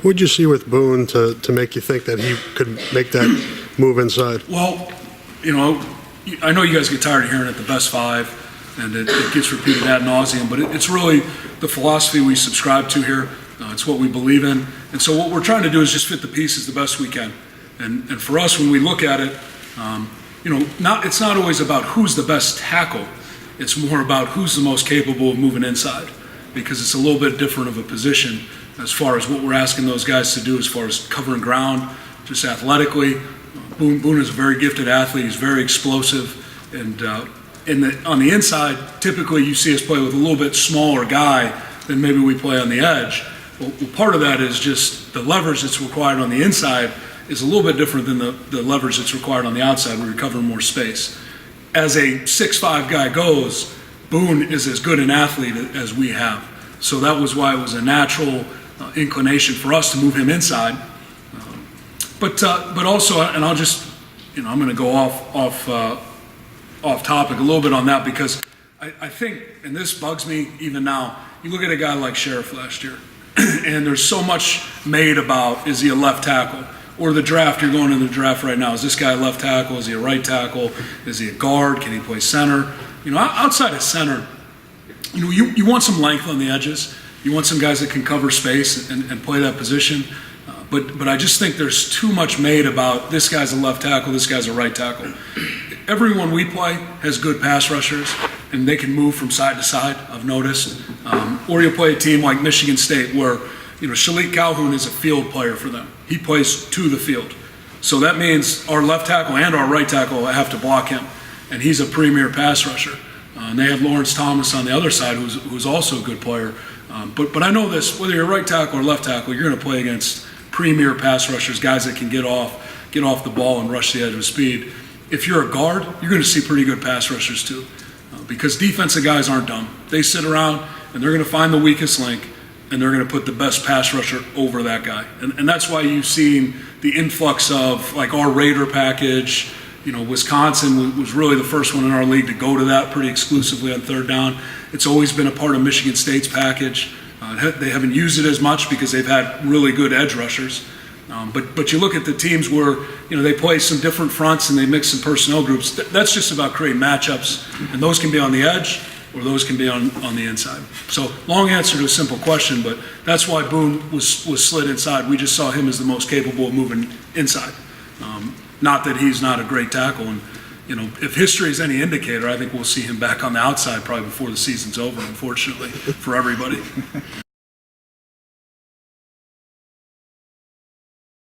What did you see with Boone to make you think that he could make that move inside? Well, I know you guys get tired of hearing it, the best five, and it gets repeated ad nauseum, but it's really the philosophy we subscribe to here. It's what we believe in. And so what we're trying to do is just fit the pieces the best we can. And for us, when we look at it, it's not always about who's the best tackle. It's more about who's the most capable of moving inside, because it's a little bit different of a position as far as what we're asking those guys to do as far as covering ground, just athletically. Boone is a very gifted athlete. He's very explosive. And on the inside, typically you see us play with a little bit smaller guy than maybe we play on the edge. Well, part of that is just the leverage that's required on the inside is a little bit different than the leverage that's required on the outside where you're covering more space. As a 6'5" guy goes, Boone is as good an athlete as we have. So that was why it was a natural inclination for us to move him inside. But also, and I'll just, I'm going to go off topic a little bit on that, because I think, and this bugs me even now, you look at a guy like Sheriff last year, and there's so much made about, is he a left tackle? Or the draft, you're going in the draft right now. Is this guy a left tackle? Is he a right tackle? Is he a guard? Can he play center? Outside of center, you want some length on the edges. You want some guys that can cover space and play that position. But I just think there's too much made about this guy's a left tackle, this guy's a right tackle. Everyone we play has good pass rushers, and they can move from side to side, I've noticed. Or you'll play a team like Michigan State where, Shalik Calhoun is a field player for them. He plays to the field. So that means our left tackle and our right tackle have to block him, and he's a premier pass rusher. And they have Lawrence Thomas on the other side, who's also a good player. But I know this, whether you're right tackle or left tackle, you're going to play against premier pass rushers, guys that can get off the ball and rush the edge with speed. If you're a guard, you're going to see pretty good pass rushers too, because defensive guys aren't dumb. They sit around and they're going to find the weakest link, and they're going to put the best pass rusher over that guy. And that's why you've seen the influx of like our Raider package. Wisconsin was really the first one in our league to go to that pretty exclusively on third down. It's always been a part of Michigan State's package. They haven't used it as much because they've had really good edge rushers. But you look at the teams where they play some different fronts and they mix some personnel groups. That's just about creating matchups, and those can be on the edge or those can be on the inside. So long answer to a simple question, but that's why Boone was slid inside. We just saw him as the most capable of moving inside. Not that he's not a great tackle, and if history is any indicator, I think we'll see him back on the outside probably before the season's over, unfortunately, for everybody.